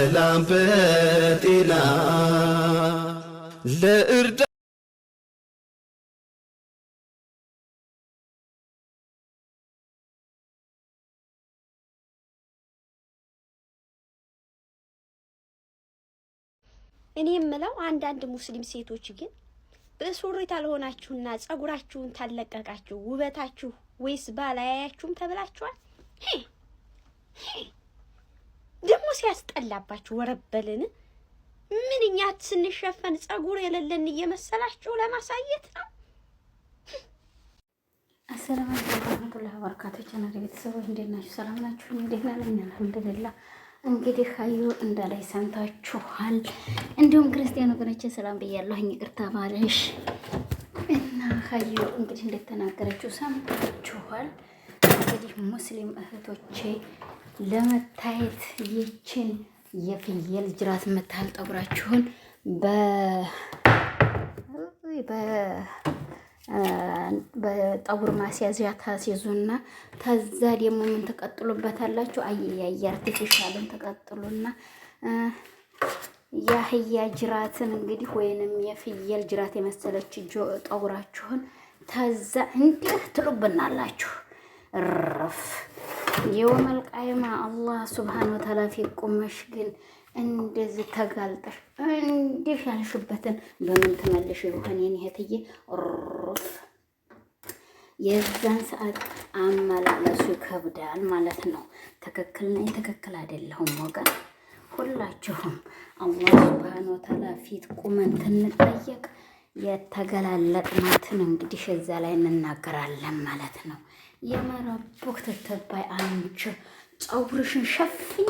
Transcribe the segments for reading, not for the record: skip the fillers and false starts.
በሰላም በጤና ለእርዳ እኔ የምለው አንዳንድ ሙስሊም ሴቶች ግን በሱሪ ታልሆናችሁና ጸጉራችሁን ታለቀቃችሁ ውበታችሁ ወይስ ባላያያችሁም ተብላችኋል። ደግሞ ሲያስጠላባችሁ ወረበልን ምንኛ ስንሸፈን ጸጉር የሌለን እየመሰላችሁ ለማሳየት ነው። አሰላሙ አለይኩም ወራህመቱላሂ ወበረካቱሁ። ቻናሌ ቤተሰቦች እንዴት ናችሁ? ሰላም ናችሁ? እንዴት ነኝ? አልሐምዱሊላህ። እንግዲህ ሀዩ እንዳላይ ሰምታችኋል። እንዲሁም ክርስቲያን ወገኖቼ ሰላም ብያለሁኝ። ይቅርታ ማለሽ እና ሀዩ እንግዲህ እንደተናገረችው ሰምታችኋል። እንግዲህ ሙስሊም እህቶቼ ለመታየት ይችን የፍየል ጅራት የምታህል ጠጉራችሁን በጠጉር ማስያዣ ታስይዙና ተዛ ደግሞ ምን ተቀጥሉበታላችሁ? አየያየ አርቲፊሻልን ተቀጥሉና የአህያ ጅራትን እንግዲህ ወይንም የፍየል ጅራት የመሰለች ጠጉራችሁን ተዛ እንዲህ ትሉብናላችሁ። ረፍ የወመል ቃይማ አላህ ሱብሃነሁ ወተዓላ ፊት ቁመሽ ግን እንደዚህ ተጋልጠሽ እንዲህ ያልሽበትን በምን ተመልሽ ይሆን የኔ እህትዬ? ሩፍ የዛን ሰዓት አመላለሱ ይከብዳል ማለት ነው። ትክክል ነኝ ትክክል አይደለሁም ወገን ሁላችሁም አላህ ሱብሃነሁ ወተዓላ ፊት ቁመን ትንጠየቅ የተገላለጥናትን እንግዲህ እዛ ላይ እንናገራለን ማለት ነው። የመረቦክ ትትባይ አንቺ ፀጉርሽን ሸፍኝ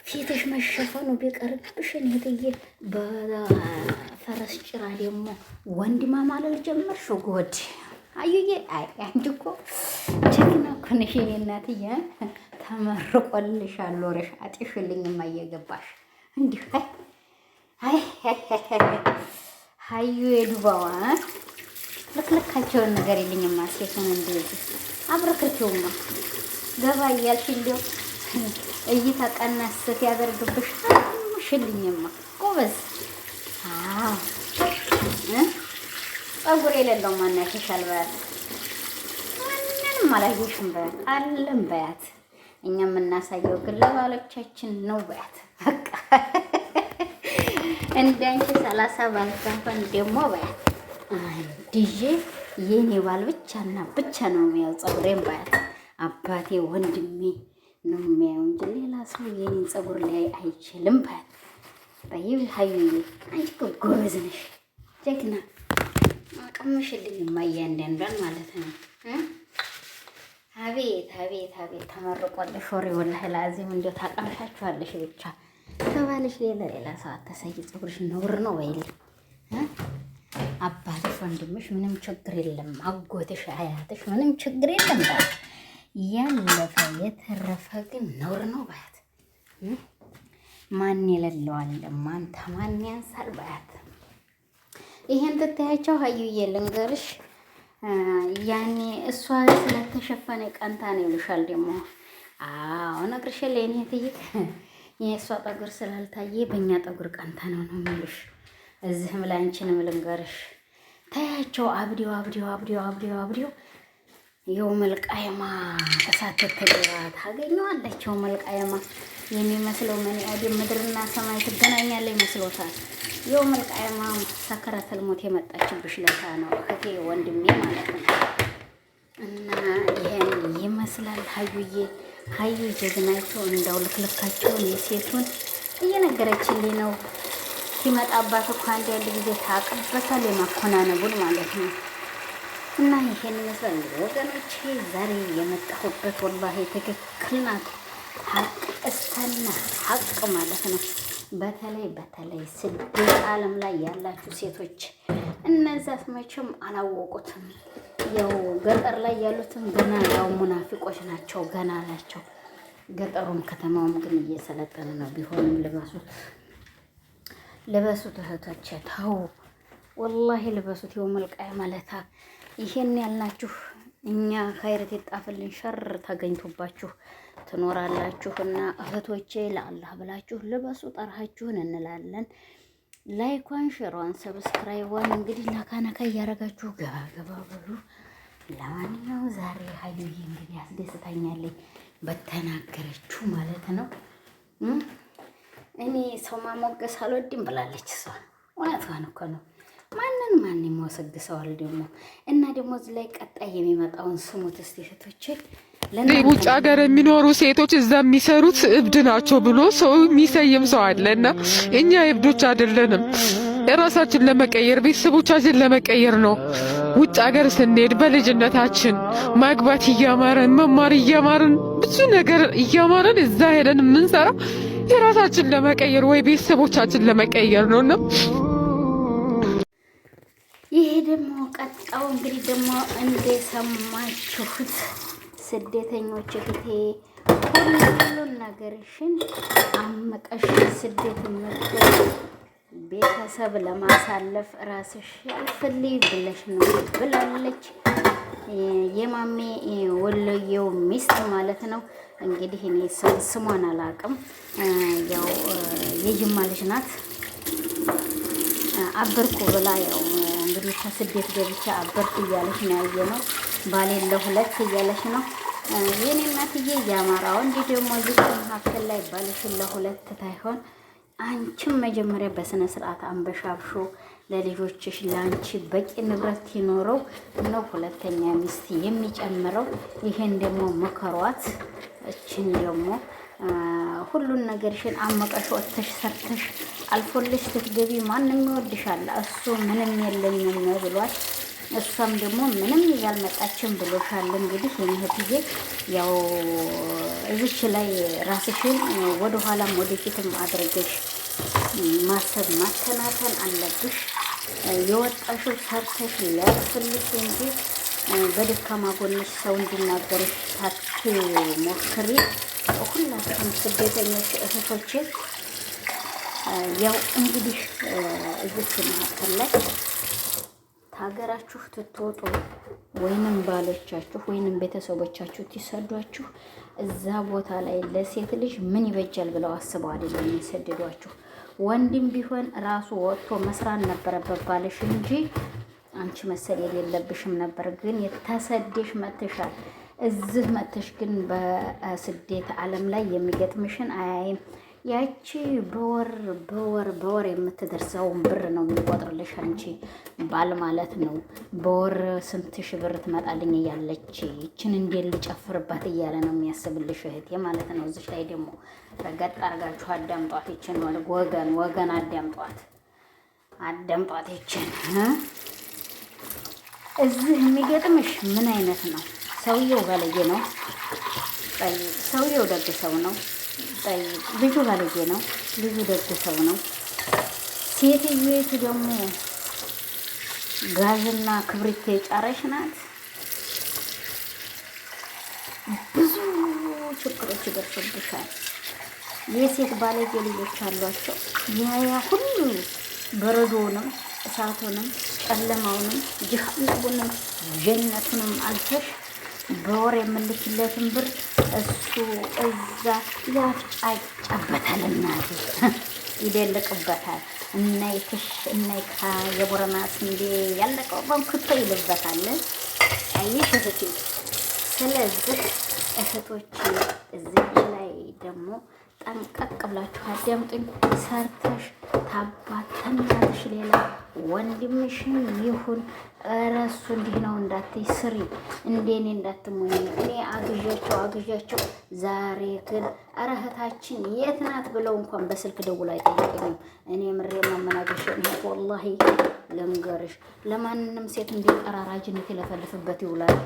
ፊትሽ መሸፈኑ ቢቀርብሽን እህትዬ በፈረስ ጭራ ደግሞ ወንድ ማማለል ጀመርሽ። ጎድ አዩዬ አይ አንቺ እኮ ጀግና እኮ ነሽ የኔ እናትዬ። ተመርቆልሻል ወረሽ አጥሽልኝማ እየገባሽ እንዲህ አይ ሀዩ የዱባዋ ልክልካቸውን ነገር የለኝማ። ሴቱን እንደዚህ አብረክርኪውማ ገባ እያልሽ እንዲያው እይታ ቀናስ ያደርግብሽ ሽልኝማ ጎበዝ። አዎ ጸጉር የሌለው ማን ያሸሻል በያት። ማንንም አላየሽም በያት አለም በያት። እኛ የምናሳየው ግን ለባሎቻችን ነው በያት። በቃ እንዳንቺ 30 ባልጋፋን ደግሞ በያት አንድዬ የኔ ባል ብቻና ብቻ ነው የሚያው ጸጉሬን በያት። አባቴ ወንድሜ ነው የሚያው እንጂ ሌላ ሰው የኔን ጸጉር ላይ አይችልም በያት። በይው ሀዩዬ አንቺ እኮ ጎበዝ ነሽ ጀግና። አቀምሽልኝ ማያንዳንዷን ማለት ነው። አቤት አቤት አቤት ተመርቆልሽ ወሬ ወላሂ ላዚም እንደው ታቀምሻችኋለሽ። ብቻ ተባለሽ ሌላ ሰው አታሳይ። ጸጉርሽ ነውር ነው ወይል አባትሽ ወንድምሽ ምንም ችግር የለም። አጎትሽ አያትሽ ምንም ችግር የለም። ያለፈ የተረፈ ግን ነውር ነው ባያት። ማን የሌለዋል ማን ተማን ያንሳል ባያት። ይሄን ትታያቸው ሀዩዬ ልንገርሽ፣ ያኔ እሷ ስለተሸፈነ ቀንታ ነው ይሉሻል። ደግሞ አዎ ነግርሽልኝ እኔ ትይት የእሷ ጠጉር ስላልታየ በእኛ ጠጉር ቀንታ ነው የሚሉሽ። እዚህም ላንቺንም ልንገርሽ ታያቸው አብዲው አብዲው አብዲው አብዲው አብዲው የውመል ቃይማ እሳት ተገባ ታገኘዋለች። የውመል ቃይማ የሚመስለው ምን ያድም ምድርና ሰማይ ትገናኛለች ይመስሎታል። የውመል ቃይማ ሰከረተል ሞት የመጣችብሽ ለታ ነው እህቴ ወንድሜ ማለት ነው። እና ይሄን ይመስላል ሀዩዬ። ሀዩ ጀግናቸው እንዳው ልክልካቸውን የሴቱን እየነገረችልኝ ነው። ሲመጣባት እኮ አንድ ጊዜ ታቀበታል የማኮናነቡን ማለት ነው። እና ይሄን ይመስላል እንግዲህ ወገኖቼ ዛሬ የመጣሁበት ወላሂ ትክክል ናት። ሀቅ እስከና ሀቅ ማለት ነው። በተለይ ስደት ዓለም ላይ ያላችሁ ሴቶች እነዛስ መቼም አላወቁትም። ያው ገጠር ላይ ያሉትም ገና ያው ሙናፊቆች ናቸው፣ ገና ናቸው። ገጠሩም ከተማውም ግን እየሰለጠነ ነው። ቢሆንም ልበሱት እህቶቼ፣ ተው ወላሂ ልበሱት። የውመል ቂያማ ማለታ ይሄን ያልናችሁ እኛ ኸይረት ይጣፍልን ሸር ተገኝቶባችሁ ትኖራላችሁና እህቶቼ ለአላህ ብላችሁ ልበሱ ጠርሃችሁን እንላለን። ላይኳን ሼሯን ሰብስክራይቧን እንግዲህ ነካ እያደረጋችሁ ገባ በሉ። ለማንኛውም ዛሬ ሀዩዬ እንግዲህ አስደስታኛለች በተናገረችው ማለት ነው። እኔ ሰው ማሞገስ አልወድም ብላለች እሷ። እውነቷን እኮ ነው። ማን ይሞሰግሰዋል ደግሞ? እና ደግሞ እዚህ ላይ ቀጣይ የሚመጣውን ስሙት እስቲ እህቶቼ። ውጭ ሀገር የሚኖሩ ሴቶች እዛ የሚሰሩት እብድ ናቸው ብሎ ሰው የሚሰይም ሰው አለና እኛ እብዶች አይደለንም። ራሳችን ለመቀየር ቤተሰቦቻችን ለመቀየር ነው። ውጭ ሀገር ስንሄድ በልጅነታችን ማግባት እያማረን መማር እያማረን ብዙ ነገር እያማረን እዛ ሄደን የምንሰራ የራሳችን ለመቀየር ወይ ቤተሰቦቻችን ለመቀየር ነውና ይሄ ደግሞ ቀጣው እንግዲህ ደግሞ እንደሰማችሁት ስደተኞች እህቴ ሁሉን ነገርሽን አመቀሽ ስደት ምትል ቤተሰብ ለማሳለፍ ራስሽ ያልፈልይ ብለሽ ነው ብላለች። የማሜ ወሎዬው ሚስት ማለት ነው። እንግዲህ እኔ ስሟን አላውቅም። ያው የጅማ ልጅ ናት። አበርኩ ብላ ያው እንግዲህ ከስደት ገብቻ አበርኩ እያለች ነው ያየነው። ባሌን ለሁለት እያለች ነው የኔ እናትዬ። ያማራው እንዲህ ደግሞ እዚህ መካከል ላይ ባልሽን ለሁለት ታይሆን አንቺም መጀመሪያ በስነ ስርዓት አንበሻብሾ ለልጆችሽ ለአንቺ በቂ ንብረት ይኖረው ነው ሁለተኛ ሚስት የሚጨምረው። ይሄን ደግሞ መከሯት። እችን ደግሞ ሁሉን ነገርሽን አመቀሽ ወጥተሽ ሰርተሽ አልፎልሽ ስትገቢ ማንም ይወድሻል። እሱ ምንም የለኝም ብሏል። እሷም ደግሞ ምንም ያልመጣችም ብሎሻል። እንግዲህ የምህትዬ ያው እዚች ላይ ራስሽን ወደ ኋላም ወደፊትም አድርገሽ ማሰብ ማተናተን አለብሽ። የወጣሽው ሰርተሽ ሊያልፍልሽ እንጂ በድካማ ጎንሽ ሰው እንዲናገርሽ ሳትሞክሪ። ሁላችሁም ስደተኞች እህቶቼ ያው እንግዲህ እዚች መካከል ላይ ሀገራችሁ ትትወጡ ወይንም ባሎቻችሁ ወይንም ቤተሰቦቻችሁ ትሰዷችሁ እዛ ቦታ ላይ ለሴት ልጅ ምን ይበጃል ብለው አስበው አይደለም የሚሰደዷችሁ። ወንድም ቢሆን ራሱ ወጥቶ መስራት ነበረበት ባልሽ እንጂ አንቺ መሰደድ የለብሽም ነበር። ግን የተሰደሽ መጥተሻል። እዚህ መጥተሽ ግን በስደት ዓለም ላይ የሚገጥምሽን አያይም። ያቺ በወር የምትደርሰውን ብር ነው የሚቆጥርልሽ አንቺ ባል ማለት ነው። በወር ስንት ሺህ ብር ትመጣልኝ እያለች ይችን እንዴት ልጨፍርባት እያለ ነው የሚያስብልሽ እህቴ ማለት ነው። እዚህ ላይ ደግሞ ረገጥ አድርጋችሁ አዳምጧት። ይችን ወገን አዳምጧት። ይችን እዚህ የሚገጥምሽ ምን አይነት ነው? ሰውየው ባለጌ ነው። ሰውየው ደግ ሰው ነው። ልጁ ባለጌ ነው። ልጁ ደግ ሰው ነው። ሴትዮቱ ደግሞ ጋዝና ክብሪት የጫረች ናት። ብዙ ችግሮች ይደርሱብሻል። የሴት ባለጌ ልጆች አሏቸው። ያ ሁሉ በረዶውንም እሳቱንም ጨለማውንም ጀሃነሙንም ጀነቱንም አልፈሽ በወር የምልክለትን ብር እሱ እዛ ያፍጫጫበታል። እናቴ ይደልቅበታል። እናይካ የቦረና ስንዴ ያለቀው በንኩቶ ይልበታል። አይሽ እህቴ። ስለዚህ እህቶች እዚህ ላይ ደግሞ ጠንቀቅ ብላችሁ አዳምጡኝ። ሰርተሽ ታባት ተናትሽ ሌላ ወንድምሽን ይሁን እረሱ እንዲህ ነው እንዳትይ ስሪ። እንደኔ እንዳትሞኝ። እኔ አግዣቸው ዛሬ ግን ኧረ እህታችን የት ናት ብለው እንኳን በስልክ ደውላ አይጠይቁኝም። እኔ ምሬ ማመናገሽ ነው ወላሂ ልንገርሽ። ለማንንም ሴት እንዲቀራራጅነት ይለፈልፍበት ይውላል።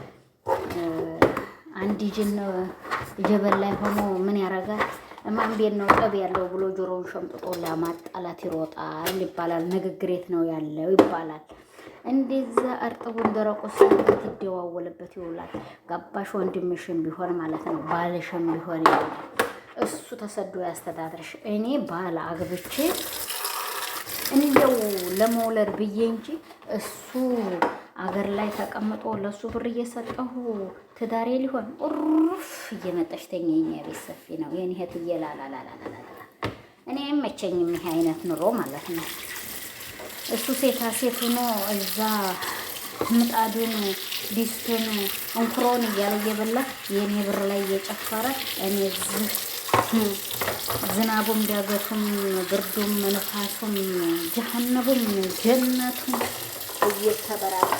አንድ ጅን ጀበል ላይ ሆኖ ምን ያረጋል? ማን ቤት ነው ጠብ ያለው ብሎ ጆሮውን ሸምጥጦ ለማጣላት ይሮጣል ይባላል። ንግግሬት ነው ያለው ይባላል። እንደዛ እርጥቡን ደረቁ ሰንበት ይደዋወልበት ይውላል። ጋባሽ ወንድምሽም ቢሆን ማለት ነው ባልሽም ቢሆን እሱ ተሰዶ ያስተዳድርሽ። እኔ ባል አግብቼ እንደው ለመውለድ ብዬ እንጂ እሱ አገር ላይ ተቀምጦ ለሱ ብር እየሰጠሁ ትዳሬ ሊሆን ኡሩፍ እየመጣሽ ተኛኝ። ቤት ሰፊ ነው የኔ እህት እየላላላላላ እኔ አይመቸኝም ይሄ አይነት ኑሮ ማለት ነው። እሱ ሴታ ሴት ሆኖ እዛ ምጣዱን ዲስቱን እንኩሮን እያለ እየበላ የኔ ብር ላይ እየጨፈረ እኔ ዝናቡም ዳገቱም ብርዱም ንፋሱም ጀሀነቡም ጀነቱም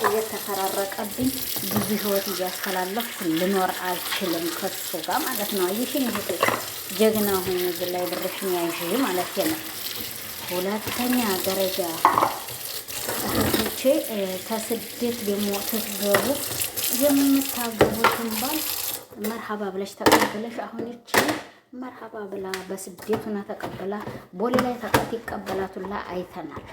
እየተፈራረቀብኝ ብዙ ህይወት እያስተላለፍኩ ልኖር አልችልም ከሱ ጋር ማለት ነው። አይሽኝ እህቴ ጀግና ሁኚ እዚህ ላይ ብርሽን ያዥ ማለት ነው። ሁለተኛ ደረጃ እህቶቼ ከስደት ደግሞ ስትገቡ የምታገቡትን ባል መርሃባ ብለሽ ተቀበለሽ። አሁን ይቺ መርሃባ ብላ በስደቱና ተቀበላ ቦሌ ላይ ተቀጥ ይቀበላቱላ አይተናል።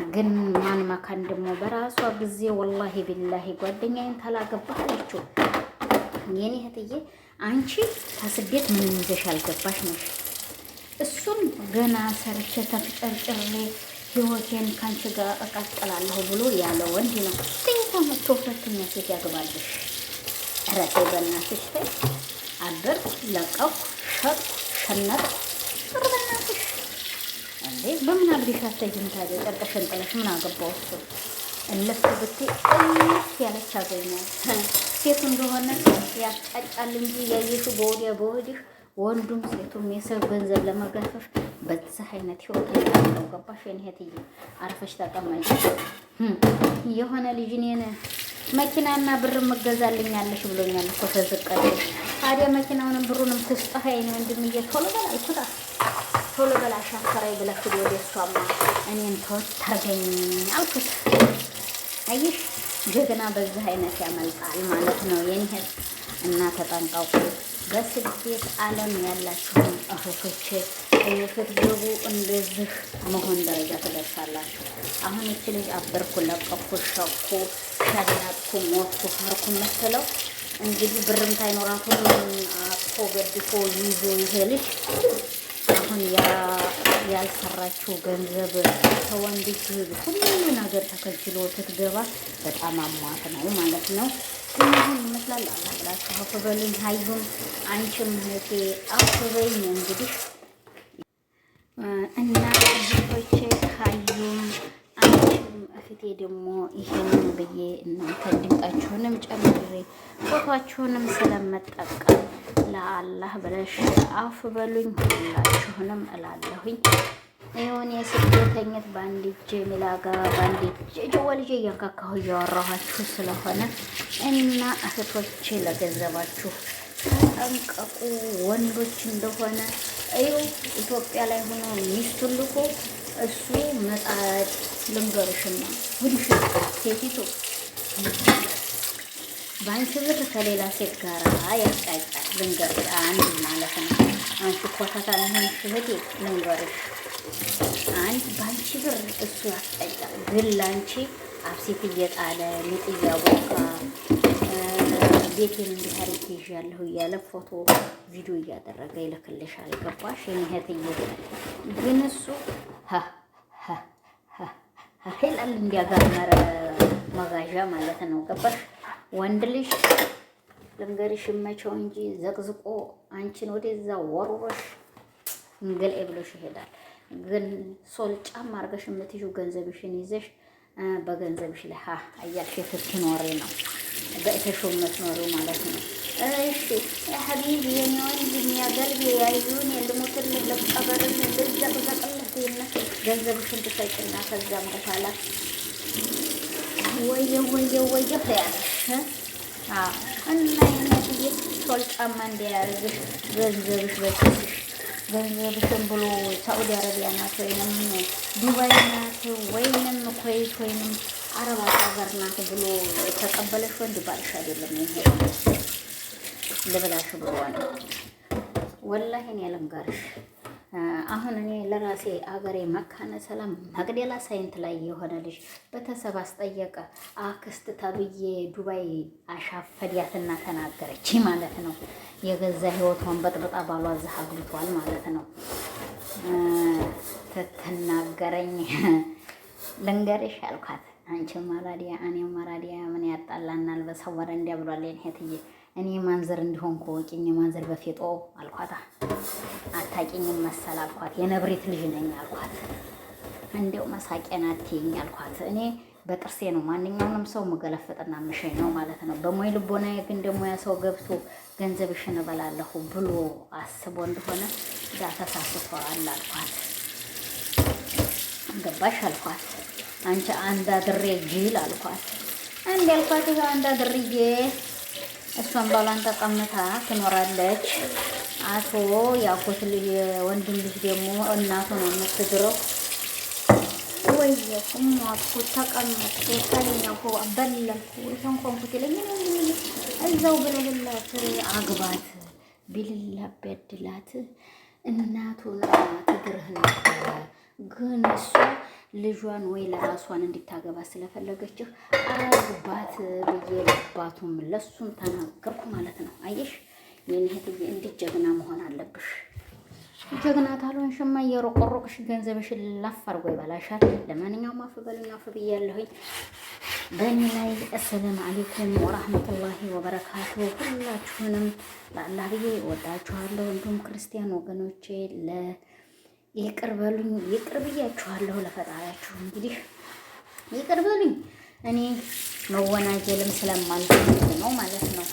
ግን ማን ማካን ደግሞ በራሷ ጊዜ ወላሂ ቢላሂ ጓደኛዬን ታላገባህ አለችው። የኔ እህትዬ አንቺ ከስደት ምን ይዘሽ አልገባሽ ነሽ። እሱም ገና ሰርቼ ተፍጨርጭሬ ህይወቴን ካንቺ ጋር እቀጥላለሁ ብሎ ያለ ወንድ ነው። ሴት መጥቶ ሁለተኛ ሴት ያገባልሽ። ረቴ በእናትሽ ተይ። አበር ለቀኩ ሸጥኩ ሸነጥኩ በእናትሽ እንዴ በምን አብዲሽ አትሄጂም ታዲያ? ጨርቀሽን ጥለሽ ምን አገባው እሱ? እልፍ ብትይ እልፍ ያለች ያገኛል። ሴቱ እንደሆነ ያጫጫል እንጂ ያየሽው በወዲያ በወዲህ ወንዱም ሴቱም የሰው ገንዘብ ለመጋፈፍ በዚህ አይነት ህይወት ነው። ገባሽ? የኔ እህትዬ አርፈሽ ተቀመጪ። የሆነ ልጅ እኔን መኪናና ብር መገዛልኛለሽ ብሎኛል እኮ ተዝቀደ። ታዲያ መኪናውንም ብሩንም ትስጠህ የኔ ወንድምዬ ቶሎ በል አልኩት። ቶሎ በል አሻፈረኝ ብለሽ ወደ እሷማ እኔን ተወታገኝ አልኩት። አይሽ ጀግና በዚህ አይነት ያመልጣል ማለት ነው የኔ እህት እና ተጠንቀቁ። በስደት ዓለም ያላችሁን እህቶቼ ስትገቡ እንደዚህ መሆን ደረጃ ትደርሳላችሁ። አሁን እቺ ልጅ አበርኩ ለቀኩ ሸኩ ሸነጥኩ ሞትኩ ሀርኩ የምትለው እንግዲህ ብርም ታይኖራት ሁሉም አጥፎ ገድፎ ይዞ ይሄ ልጅ አሁን ያልሰራችው ገንዘብ ተወንድጅ ሁሉ ነገር ተከጅሎ ትትገባ በጣም አሟት ነው ማለት ነው። ይህን ይመስላል። አላህ ብላችሁ አፍበሉኝ። ሀዩም አንቺም እህቴ አፍበኝ እንግዲህ እና እህቶቼ ሀዩም አንቺም እህቴ ደግሞ ይሄንን ብዬ እናንተ ድምጣችሁንም ጨምሬ ፎቷችሁንም ስለመጠቀም ለአላህ ብለሽ አፍበሉኝ ሁላችሁንም እላለሁኝ። ይሁን የስደተኝነት በአንድ እጅ ሚላጋ በአንድ እጅ ጀወልጄ እያንካካሁ እያወራኋችሁ ስለሆነ እና እህቶቼ ለገንዘባችሁ ተጠንቀቁ። ወንዶች እንደሆነ እዩ ኢትዮጵያ ላይ ሆኖ ሚስቱን ልኮ እሱ መጣድ ልንገርሽና ጉድሽ ሴቲቱ በአንቺ ብር ከሌላ ሴት ጋር ያጫጫል። ልንገርሽ አንድ ማለት ነው። አንቺ ኮታታ ሆንሽ እህቴ ልንገርሽ አንድ በአንቺ ብር እሱ ያጫጫል። ግን ለአንቺ አብሴት እየጣለ ሊጥ እያቦካ ቤቴን እንዲታሪክ ይዣለሁ እያለ ፎቶ ቪዲዮ እያደረገ ይልክልሻል። ገባሽ የኔ እህትዬ? ግን እሱ ሄላል እንዲያጋመረ መጋዣ ማለት ነው። ገባሽ? ወንድ ልጅ ልንገርሽ ይመቸው እንጂ ዘቅዝቆ አንቺን ወደዛ ወርወሽ እንግል ብሎሽ ይሄዳል። ግን ሶል ጫማ አድርገሽ የምትይው ገንዘብሽን ይዘሽ በገንዘብሽ ላይ አያልሽ ትኖሪ ነው በእተሾ የምትኖሪው ማለት ነው። እሺ ሐቢብ የኔ ወንድ የሚያገልብ ያዩን የልሙትን ለቀበርን ለዘቅዘቅለት የነ ገንዘብሽን ትሰጭና ከዛም በኋላ ወየ ያለሽ እና የኔትዬ ሶል ጫማ እንዲያርግሽ ገንዘብሽ በኪስሽ ገንዘብሽን ብሎ ሳዑዲ አረቢያ ናት ወይንም ዱባይ ናት ወይንም ኩዌት ወይንም አረባት ሀገር ናት ብሎ የተቀበለሽ ወንድ ባልሽ አይደለም። ይሄ ልብላሽ ብሏል። ወላሂ እኔ ልንገርሽ አሁን እኔ ለራሴ አገሬ መካነ ሰላም መቅደላ ሳይንት ላይ የሆነ ልጅ ቤተሰብ አስጠየቀ። አክስት ተብዬ ዱባይ አሻፈዲያትና ተናገረች ማለት ነው። የገዛ ህይወቷን በጥብጣ ባሏ እዚህ አግብቷል ማለት ነው። ተተናገረኝ ልንገርሽ አልኳት። አንቺ ማራዲያ እኔ ማራዲያ ምን ያጣላናል? በሰወረ እንዲያ ብሏል። እህትዬ እኔ ማንዘር እንዲሆንኩ ወቂኝ ማንዘር በፌጦ አልኳታ። አታቂኝም መሰል አልኳት። የነብሬት ልጅ ነኝ አልኳት። እንደው መሳቂያን አትይኝ አልኳት። እኔ በጥርሴ ነው ማንኛውንም ሰው መገለፈጥና ምሸኝ ነው ማለት ነው። በሞይ ልቦናዬ ግን ደግሞ ያ ሰው ገብቶ ገንዘብሽን እበላለሁ ብሎ አስቦ እንደሆነ ተሳስቷል አልኳት። ገባሽ አልኳት። አንቺ አንድ አድሬ ጅል አልኳት። አንድ ያልኳት ይሄ አንድ አድርዬ እሷን ባሏን ተቀምታ ትኖራለች። አቶ ያጎት ልጅ ወንድም ልጅ ደግሞ እናቱን የምትድረው ወይ ቁማጥኩ ተቀመጥኩ ተኛሁ በለልኩ ተንኮንኩት ይለኛል። እዛው ብለህላት አግባት ቢልላት ቢያድላት እናቱን ትድርህ ነበረ። ግን እሷ ልጇን ወይ ለራሷን እንድታገባ ስለፈለገችህ አግባት ብዬ ለአባቱም ለሱም ተናገርኩ ማለት ነው። አየሽ የኔ እህትዬ እንዴት ጀግና መሆን አለብሽ። ጀግና ታልሆንሽማ እየሮቆሮቅሽ ገንዘብሽን ላፍ አድርጎ ይበላሻል። ለማንኛውም አፍ በሉኝ አፍ ብያለሁኝ በእኔ ላይ። አሰላሙ አለይኩም ወራህመቱላሂ ወበረካቱ። ሁላችሁንም ለአላህ ብዬ እወዳችኋለሁ። እንዲሁም ክርስቲያን ወገኖቼ ይቅር በሉኝ፣ ይቅር ብያችኋለሁ። ለፈጣሪያችሁ እንግዲህ ይቅር በሉኝ። እኔ መወናጀልም ስለማልፈልግ ነው ማለት ነው።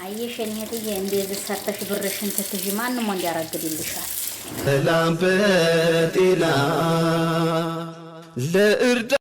አየሽ እኔ እህትዬ እንደዚህ ሰርተሽ ብርሽን ትትጂ ማንም ወንድ ያራግድልሻል። ሰላም በጤና ለእርዳ